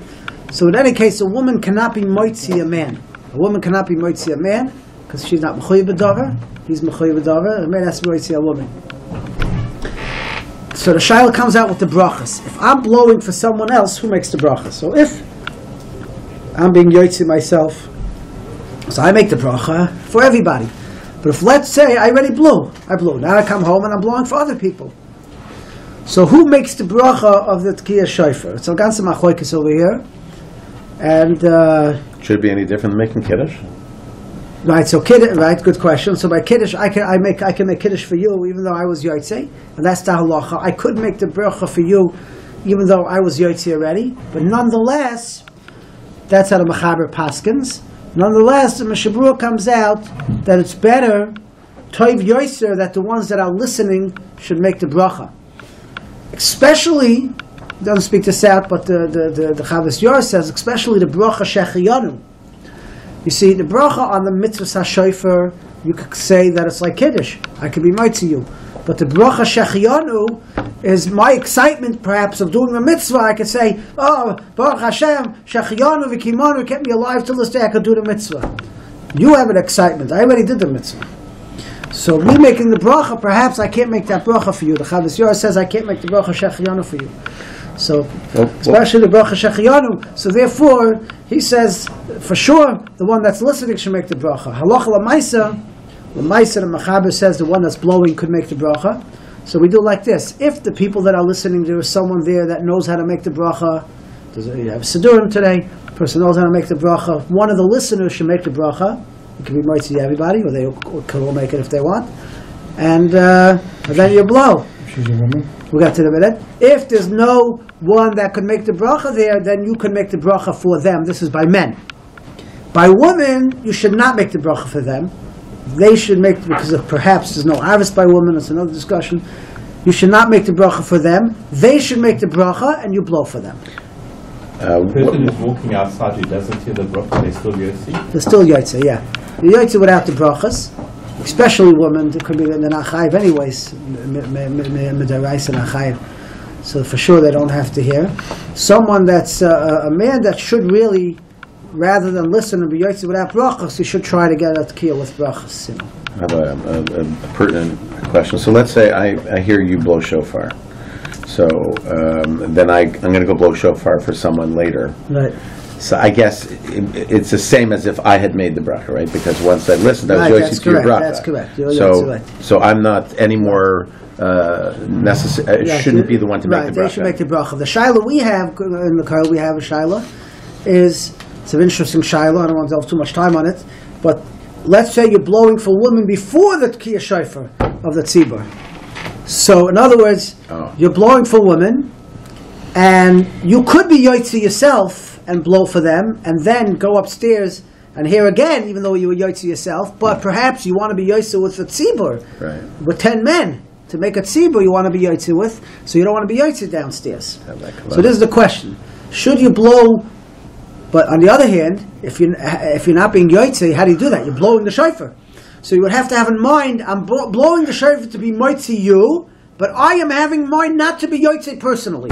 So in any case, a woman cannot be moitzi a man. A woman cannot be moitzi a man because she's not mechuyev b'davar. He's mechuyev b'davar. A man has to be moitzi a woman. So the shaila comes out with the brachas. If I'm blowing for someone else, who makes the brachas? So if I'm being yotze myself, so I make the bracha for everybody. But if, let's say, I already blew. Now I come home and I'm blowing for other people. So who makes the bracha of the tkiyah shofar? It's a ganze machlokes over here. And should it be any different than making kiddush? Right, so kiddush, right, good question. So by kiddush, I can make kiddush for you, even though I was yotze, and that's the halacha. I could make the bracha for you, even though I was yotze already. But nonetheless, that's how the mechaber paskins. Nonetheless, the Mishabura comes out that it's better, toiv yoser, that the ones that are listening should make the bracha. Especially, doesn't speak this out, but the Chavos Yor says, especially the bracha shechiyanu. You see, the bracha on the mitzvah shofar, you could say that it's like kiddush. I could be mighty you. But the bracha shechiyanu is my excitement, perhaps, of doing the mitzvah. I could say, oh, Baruch Hashem, shechiyanu v'kimanu kept me alive till this day. I could do the mitzvah. You have an excitement. I already did the mitzvah. So me making the bracha, perhaps I can't make that bracha for you. The Chavos Yor says I can't make the bracha shechiyanu for you. So, especially the bracha shechiyanu. So therefore, he says, for sure, the one that's listening should make the bracha. Halacha l'maisa, the mechaber says the one that's blowing could make the bracha. So we do like this. If the people that are listening, there is someone there that knows how to make the bracha, you have Sidurim today, the person knows how to make the bracha, one of the listeners should make the bracha. It can be mighty to everybody, or they can all make it if they want. And then you blow. She's a woman. We got to the minute. If there's no one that could make the bracha there, then you can make the bracha for them. This is by men. By women, you should not make the bracha for them. They should make, because perhaps there's no harvest by women, it's another discussion. You should not make the bracha for them. They should make the bracha, and you blow for them. The person who's walking outside who doesn't hear the bracha, they're still yotze? They're still yotze, yeah. You're yotze without the brachas. Especially women, it could be in the nachayiv anyways, midaraisa nachayiv. So for sure they don't have to hear. Someone that's a man that should really, rather than listen and be yotze without brachas, he should try to get a tkiyah with brachas. You know. I have a pertinent question. So let's say I hear you blow shofar. So then I'm going to go blow shofar for someone later. Right. So I guess it's the same as if I had made the bracha, right? Because once I listened, I was yotze to your bracha. That's correct. So I'm not any more necessary. Shouldn't be the one to make the bracha. They should make the bracha. The shaila we have in the Kol, we have a shaila. It's an interesting shaila. I don't want to delve too much time on it, but let's say you're blowing for women before the tkiyah shofar of the tzibur. So, in other words, you're blowing for women, and you could be yotzi yourself and blow for them, and then go upstairs and here again, even though you were yotzi yourself, but perhaps you want to be yotzi with a tzibur, with 10 men. To make a tzibur you want to be yotzi with, so you don't want to be yotzi downstairs. So this is the question. Should you blow, but on the other hand, if you're not being yotzi, how do you do that? You're blowing the shofar. So you would have to have in mind, I'm blowing the shofar to be yotzi you, but I am having in mind not to be yotzi personally.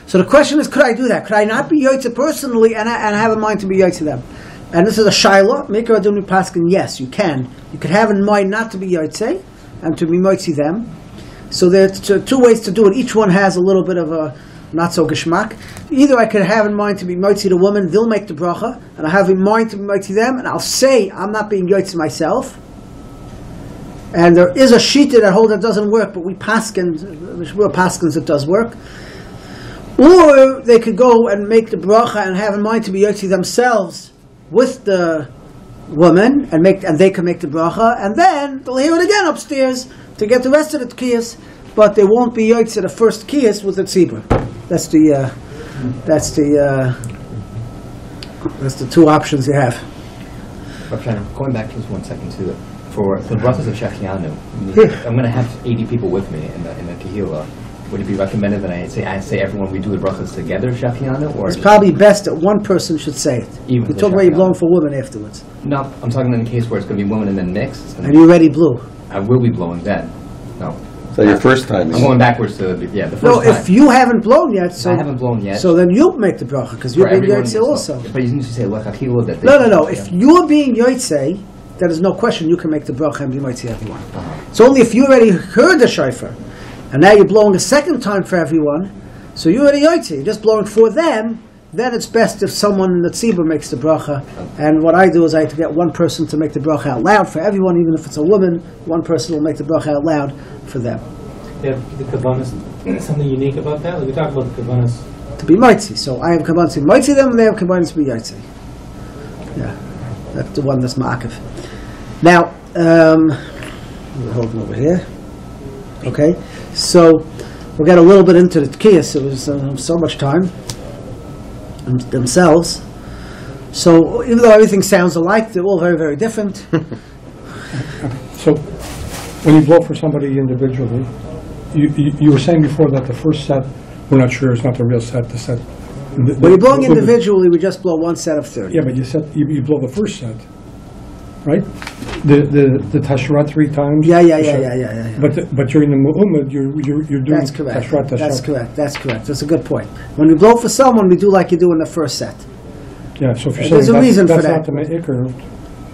So the question is, could I do that? Could I not be yotzi personally and have in mind to be yotzi them? And this is a shaila. Maker adumi paskin. Yes, you can. You could have in mind not to be yotzi and to be yotzi them. So there's two ways to do it. Each one has a little bit of a not so geschmack. Either I could have in mind to be yotzi the woman, they'll make the bracha, and I have in mind to be yotzi them, and I'll say I'm not being yotzi myself. And there is a shita that holds that doesn't work, but we paskins, we're paskins, it does work. Or they could go and make the bracha and have in mind to be yotzi themselves with the woman, and they can make the bracha, and then they'll hear it again upstairs to get the rest of the tkiyas, but they won't be yotzi the first kiyas with the tzibur. That's the two options you have. Going back just 1 second to for the brachas of Shechianu, I'm going to have 80 people with me in the Kehillah. Would it be recommended that I say everyone we do the brachas together Shechianu, or it's probably best that one person should say it. You talk about you blowing for women afterwards. No, I'm talking in the case where it's going to be women and then mixed. And you already blew. I will be blowing then. No. So your first time. I'm going backwards to the first time. No, if you haven't blown yet, so I haven't blown yet. So then you'll make the bracha because you're being yotze also. But you need to say lechachila that. No. If you're being yotze, there is no question you can make the bracha and be yotze everyone. It's only if you already heard the shofar, and now you're blowing a second time for everyone, so you're already yotze. You're just blowing for them. Then it's best if someone in the tzibur makes the bracha. And what I do is I have to get one person to make the bracha out loud for everyone, even if it's a woman. One person will make the bracha out loud for them. They have the kavanas, something unique about that? Like we talked about the kavanas. To be mitzi. So I have kavanas to be mitzi them, and they have kavanas to be yotze. Yeah, that's the one that's ma'akev. Now, we'll hold them over here. Okay, so we'll get a little bit into the tkiyas. It was so much time themselves. So even though everything sounds alike, they're all very, very different. So when you blow for somebody individually, you were saying before that the first set, we're not sure, it's not the real set, the set. When you're blowing individually, we just blow one set of 30. Yeah, but you blow the first set, right? The tashrat 3 times. Yeah. But during the mu'ummad, you're doing That's correct. tashrat. That's correct. That's a good point. When we blow for someone, we do like you do in the first set. Yeah, so if you're There's saying a reason that's for that. not the me'ikr,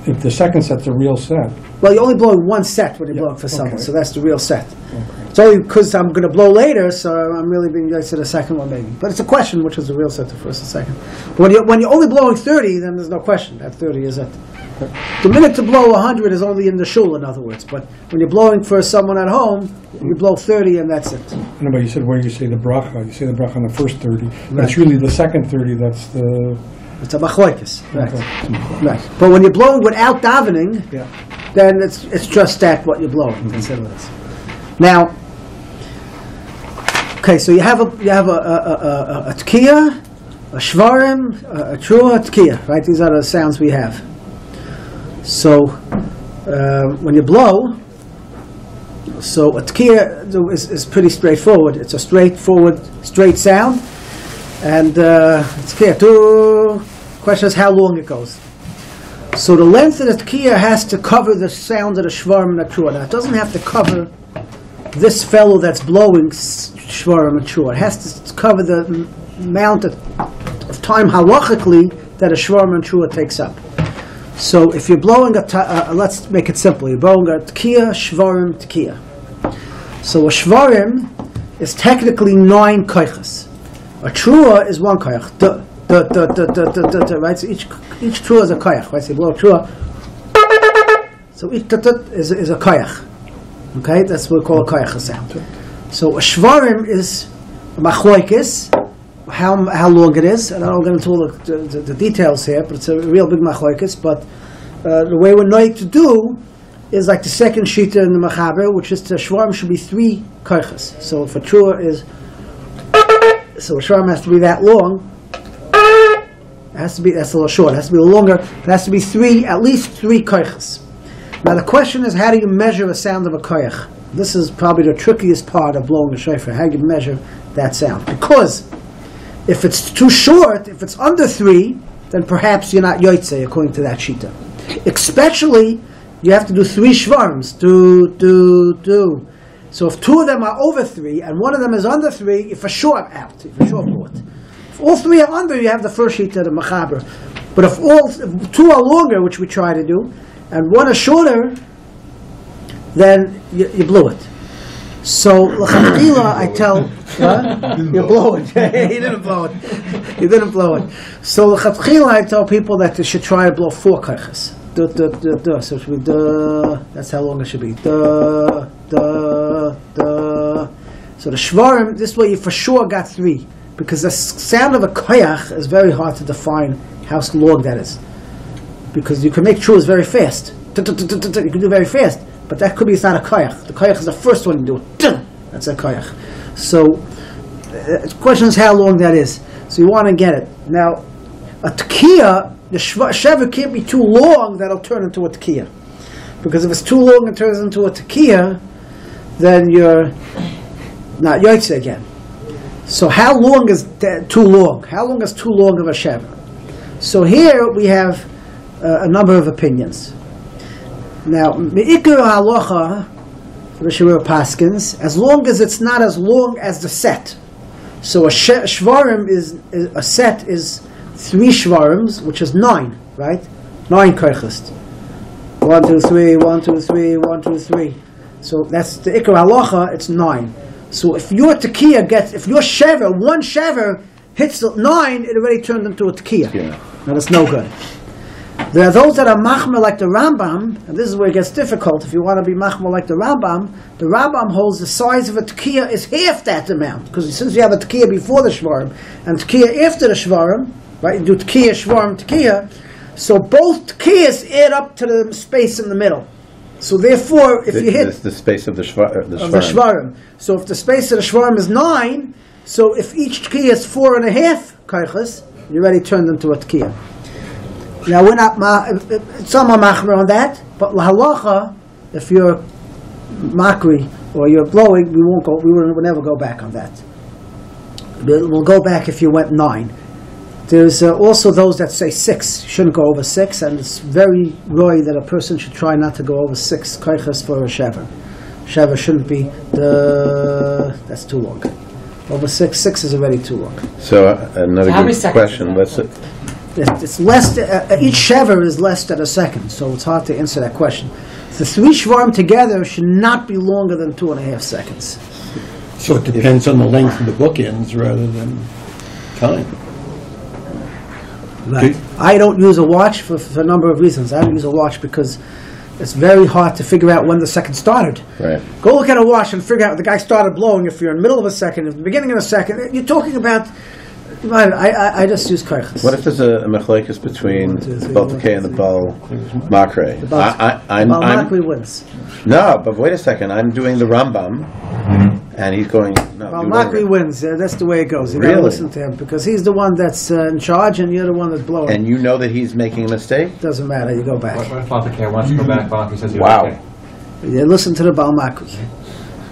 if the second set's a real set. Well, you're only blowing one set when you're blowing for someone, okay. so that's the real set. It's only because I'm going to blow later, so I'm really being yotze to the second one maybe. But it's a question which is the real set, the first and second. But when you're only blowing 30, then there's no question. That 30 is it. The minute to blow 100 is only in the shul, in other words. But when you're blowing for someone at home, you blow 30 and that's it. No, but you said where you say the bracha. You say the bracha on the first 30. That's really the second 30. That's the... It's a machloikis. Right. Okay. Right. But when you're blowing without davening, Yeah. then it's just that what you're blowing. Consider this. Now, okay, so you have a tkiya, a shvarim, a trua, a tkiya, right? These are the sounds we have. So when you blow, so a tkiya is pretty straightforward. It's a straight sound, and it's tkiya. Question is how long it goes. So the length of the tkiya has to cover the sound of the shvarim and the trua. Now it doesn't have to cover this fellow that's blowing shvarim and trua. It has to cover the amount of time halachically that a shvarim and trua takes up. So if you're blowing let's make it simple. You're blowing a tkiya, shvarim, tkiya. So a shvarim is technically 9 koiches. A trua is 1 koich. Right? So each trua is a koich. Right? So you blow a trua. So each is a koich. Okay, that's what we call a koich sound. So a shvarim is a machloikis, how long it is, and I don't get into all the details here, but it's a real big machloikis. But the way we're knowing to do is like the second shita in the Mechaber, which is the shvarim should be 3 koiches. So if a trua is, so a shvarim has to be that long. It has to be, that's a little short. It has to be a little longer. It has to be 3, at least 3 koiches. Now the question is, how do you measure the sound of a koich? This is probably the trickiest part of blowing the shofar. How do you measure that sound? Because if it's too short, if it's under 3, then perhaps you're not yotzei according to that shita. Especially, you have to do 3 shvarms. Do. So if 2 of them are over 3 and 1 of them is under 3, you for sure out. You for sure blow it. If all 3 are under, you have the first shita, the Mechaber. But if 2 are longer, which we try to do, and 1 is shorter, then you blew it. So l'chatchila, I tell you blow it. He didn't blow it. He didn't blow it. So l'chatchila, I tell people that they should try to blow 4 koiches. So it should be duh. That's how long it should be. Duh. So the shvarim, this way you for sure got 3, because the sound of a koyach is very hard to define how long that is. Because you can make truas very fast. You can do very fast, but that could be it's not a koyach. The koyach is the first one you do. That's a koyach. So the question is how long that is. So you want to get it. Now, a tekiah, the shever can't be too long that'll turn into a tekiah. Because if it's too long and turns into a tekiah, then you're not yotzei again. So how long is too long? How long is too long of a shever? So here we have a number of opinions. Now, me'ikar halacha, Rishur Paskins, as long as it's not as long as the set. So a shvarim is a set is 3 shvarims, which is 9, right? 9 koiches. 1, 2, 3, 1, 2, 3, 1, 2, 3. So that's the ikar halacha. It's 9. So if your tekiah if your shever, 1 shever hits 9, it already turned into a tekiah. Yeah. Now that's no good. There are those that are machmer like the Rambam, and this is where it gets difficult. If you want to be machmer like the Rambam holds the size of a tekiah is half that amount. Because since you have a tekiah before the shvarim, and tekiah after the shvarim, right, you do tekiah, shvarim, tekiah, so both tekiyahs add up to the space in the middle. So therefore, if you hit the space of the shvarim, so if the space of the shvarim is 9, so if each tekiah is 4.5 koiches, you already turned into a tekiah. Now we're not some are machmer on that, but lahalacha, if you're makri or you're blowing, we will never go back on that. We'll go back if you went 9. There's also those that say 6. You shouldn't go over 6, and it's very roy that a person should try not to go over 6 koiches for a shever. Shever shouldn't be that's too long. Over 6 is already too long. So another good question. It's less. Each shever is less than a second, so it's hard to answer that question. The 3 shvarim together should not be longer than 2.5 seconds. So it depends on the length of the bookends rather than time. Right. I don't use a watch for a number of reasons. I don't use a watch because it's very hard to figure out when the second started. Right. Go look at a watch and figure out the guy started blowing. If you're in the middle of a second, if the beginning of a second, you're talking about. I just use koiches. What if there's a mechlekes between the Baal Tekei and the Baal Makre? The Baal Makre wins. No, but wait a second. I'm doing the Rambam, and he's going. No, Baal Makre wins. That's the way it goes. You gotta listen to him because he's the one that's in charge, and you're the one that's blowing. And you know that he's making a mistake. Doesn't matter. You go back. What if Baal Tekei wants to go back? Baal Tekei says you're okay. You listen to the Baal Makre.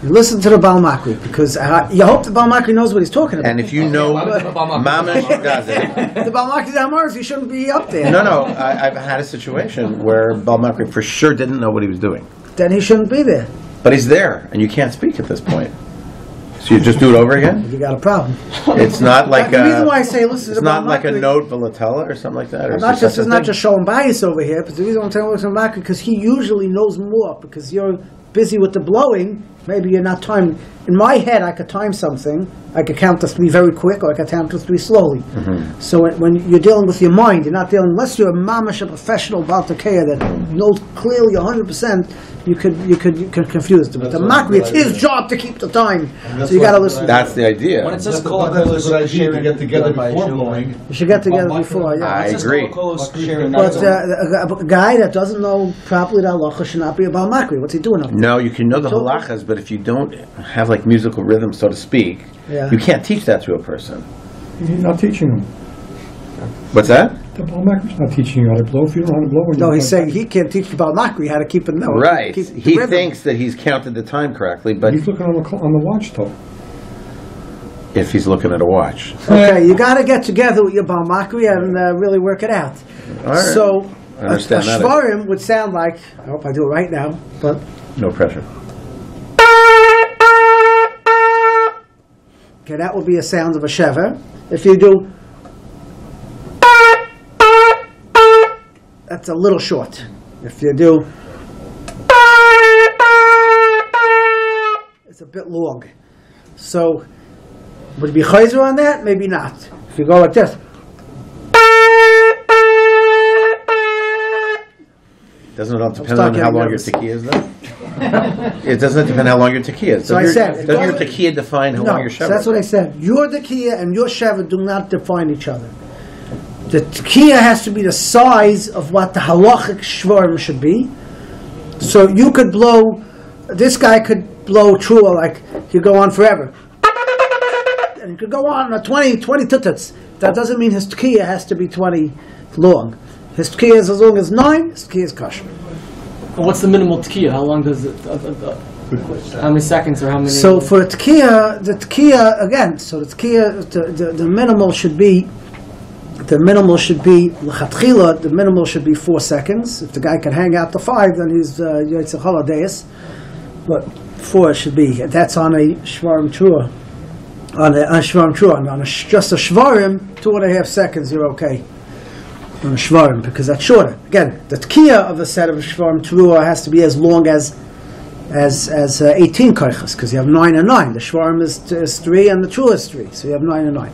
You listen to the Baal Makri because you hope the Baal Makri knows what he's talking about. And if you know Mamash does it. The Baal Makri Amars, he shouldn't be up there. No, I've had a situation where Baal Makri for sure didn't know what he was doing. Then he shouldn't be there. But he's there, and you can't speak at this point. So you just do it over again? You got a problem. It's not like the reason why I say listen to the Baal Makri. It's not like a note volatella or something like that? Or it's not just showing bias over here, but the reason I'm telling you about Makri because he usually knows more because you're busy with the blowing, Maybe you're not timing. In my head, I could time something. I could count to 3 very quick, or I could count to 3 slowly. So when you're dealing with your mind, you're not dealing, unless you're a mamash, a professional Baltakea that knows clearly 100%, you could confuse them. But the makri, it's his job to keep the time. So you got to listen. That's the idea. When it says That's a good idea to get together before blowing. You should get together before, yeah. I agree. But a guy that doesn't know properly the halacha should not be about makri. What's he doing up there? No, you can know the halachas, but if you don't have like musical rhythm, so to speak, Yeah. you can't teach that to a person. You're not teaching him. What's that? The ball maker's not teaching you how to blow. If you don't know how to blow, when No, you he's saying he can't teach you about makri, how to keep it. No, Right. keep the He rhythm. thinks that he's counted the time correctly, but He's looking on the watch though. if he's looking at a watch. Okay, you got to get together with your Baal Makri and really work it out. All right. So, I understand that. shvarim would sound like, I hope I do it right now, but No pressure. okay, that would be a sound of a shever. If you do, that's a little short. If you do, it's a bit long. So, would it be chayzer on that? Maybe not. If you go like this, Doesn't it all depend start on how getting long nervous. your tekiah is, though? It doesn't depend how long your tekiah is. So I said, Doesn't your tekiah define how long your so shever that's what I is? said. Your tekiah and your shever do not define each other. The tekiah has to be the size of what the halachic shvarim should be. So you could blow, this guy could blow trua like he could go on forever. And he could go on 20 tutats. That doesn't mean his tekiah has to be 20 long. His tekiah is as long as 9, his tekiah is kosher. What's the minimal tekiah? How long does it? How many seconds or how many? So for a tekiah, the tekiah again. So the tekiah, the minimal should be. The minimal should be l'chatchila. The minimal should be 4 seconds. If the guy can hang out to 5, then he's yotzei haladeis. But 4 should be. That's on a shvarim trua. On a shvarim trua. On just a shvarim, 2.5 seconds, you're okay. On a shvarim, because that's shorter. Again, the tekiah of a set of shvarim trua has to be as long as 18 koiches, because you have 9 and 9. The shvarim is 3 and the trua is 3, so you have 9 and 9.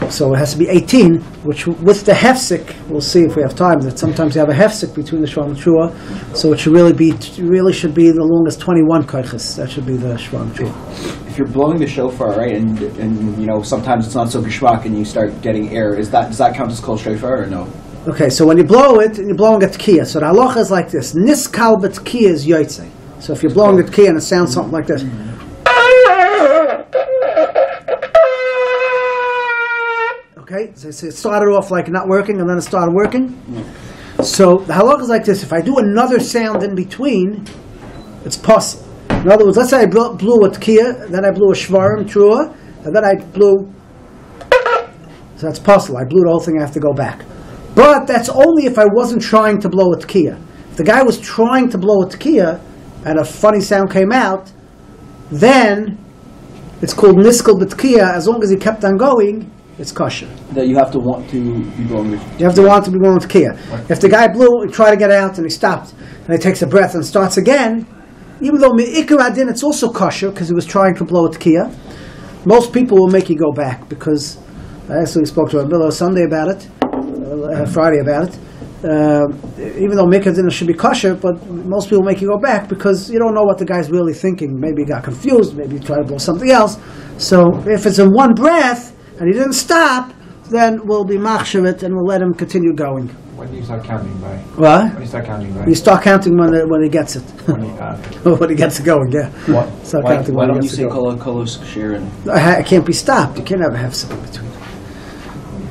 So it has to be 18, which with the hefsek, we'll see if we have time, that sometimes you have a hefsek between the shvarim and trua, so it should really should be the longest 21 koiches. That should be the shvarim and trua. If you're blowing the shofar, right, and you know sometimes it's not so geshmak and you start getting air, does that count as kol shofar or no? Okay, so when you blow it, and you're blowing a tekiah, so the halacha is like this: niskal b'tekiah is yotzei. So if you're blowing a tekiah and it sounds something like this. Okay, so it started off like not working and then it started working. So the halacha is like this: if I do another sound in between, it's possible. In other words, let's say I blew a tekiah, then I blew a shvarim trua, and then I blew. So that's possible. I blew the whole thing. I have to go back. But that's only if I wasn't trying to blow a tekiah. If the guy was trying to blow a tekiah and a funny sound came out, then it's called niskal b'tekiah. As long as he kept on going, it's kosher. That you have to want to be blowing. You have to want to be blowing tekiah. If the guy blew, he tried to get out and he stopped, and he takes a breath and starts again, even though me'ikar adin it's also kosher because he was trying to blow a tekiah, most people will make you go back because I actually spoke to Rabbi Sunday about it, Friday about it. Even though me'ikar adin should be kosher, but most people make you go back because you don't know what the guy's really thinking. Maybe he got confused. Maybe he tried to blow something else. So if it's in one breath and he didn't stop, then we'll be machshav it and we'll let him continue going. When do you start counting by? What? When do you start counting by? You start counting when he gets it. When When he gets it going, yeah. Start counting Why when don't he you gets say it going. kolos sherin? It can't be stopped. You can't have a hefsek in between.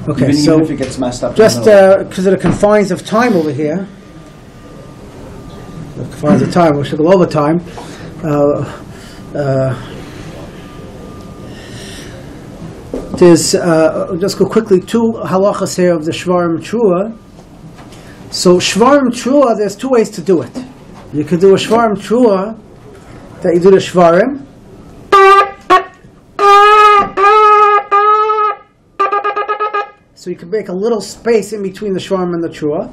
Okay, Even so if it gets messed up. just because of the confines of time over here, the confines of time, we should go over time. There's just go quickly 2 halachas here of the shvarim trua. So shvarim trua, there's 2 ways to do it. You could do a shvarim trua that you do the shvarim. So you can make a little space in between the shvarim and the trua.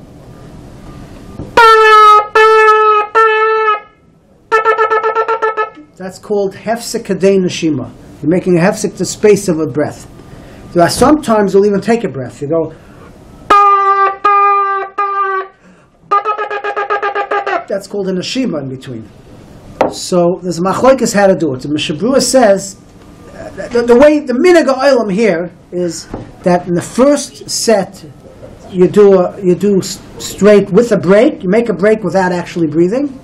That's called hefsek kadei neshima. You're making a hefsek the space of a breath. There are sometimes you'll even take a breath. You go. That's called a neshima in between. So there's a machlokes how to do it. The Mishnah Berurah says the way the minhag ha'olam here is that in the first set you do straight with a break. You make a break without actually breathing,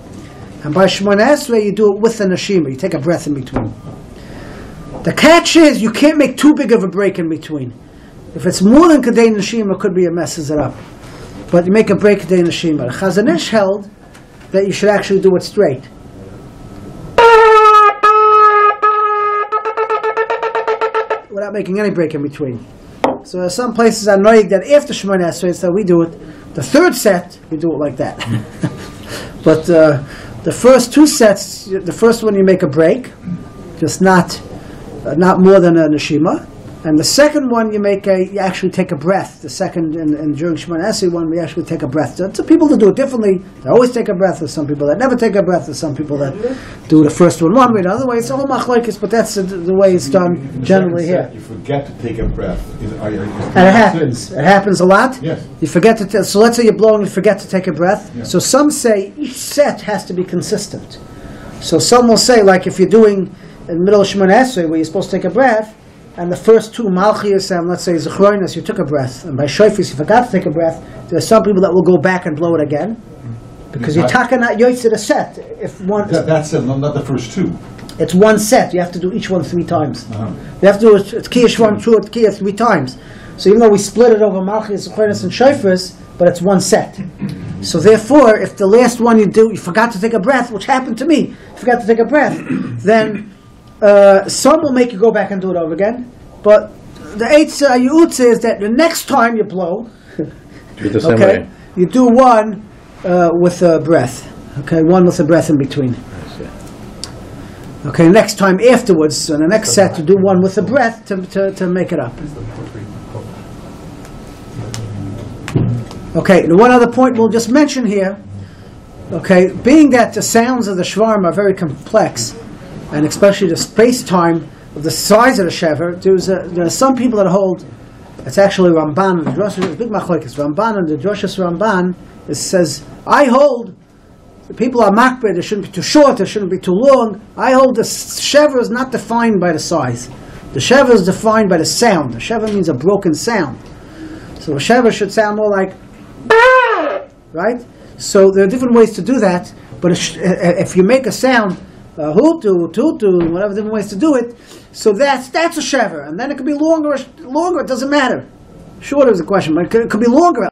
and by Shemona Esrei you do it with a neshima. You take a breath in between. The catch is you can't make too big of a break in between. If it's more than kadei neshima, it could be it messes it up. But you make a break kadei neshima. The Chazon Ish held that you should actually do it straight. Without making any break in between. So there are some places I know that after Shemona Esrei, so we do it. The third set, we do it like that. But the first two sets, the first one you make a break, just not more than a neshima. And the second one you actually take a breath. The second, and during Shemona Esrei one, we actually take a breath. So some people that do it differently, they always take a breath. There's some people that never take a breath. There's some people that do the first one way, the other way. It's all machlokes, but that's the way it's done generally here. You forget to take a breath. And it happens. It happens a lot. Yes. You forget to. So let's say you're blowing, you forget to take a breath. Yeah. So some say each set has to be consistent. So some will say, like if you're doing in the middle of Shemona Esrei where you're supposed to take a breath, and the first two Malchias and let's say Zechroinus, you took a breath, and by Shofis you forgot to take a breath. There are some people that will go back and blow it again because you're talking not yoitz a set. If one that's not the first two. It's one set. You have to do each one 3 times. Uh-huh. You have to do Tkiyah Shvan Trua Tkiyah 3 times. So even though we split it over Malchias, Zechroinus, and Shofis, but it's one set. So therefore, if the last one you forgot to take a breath, which happened to me, you forgot to take a breath, then some will make you go back and do it over again, but the Eitz Yu'ut says that the next time you blow, Do it the same way. you do one with a breath. Okay, one with a breath in between. Okay, next time afterwards, so in the next set, you do one with a breath to make it up. Okay, the one other point we'll just mention here, okay, being that the sounds of the shvarim are very complex, and especially the space-time of the size of the shever, there are some people that hold, it's actually Ramban, the big machlokes, Ramban and the Droshas Ramban, it says, I hold, the people are makbid, it shouldn't be too short, it shouldn't be too long. I hold the shever is not defined by the size. The shever is defined by the sound. The shever means a broken sound. So a shever should sound more like, right? So there are different ways to do that, but if you make a sound, hutu, tutu, whatever different ways to do it. So that's a shever, and then it could be longer. It doesn't matter. Shorter is a question, but it could be longer.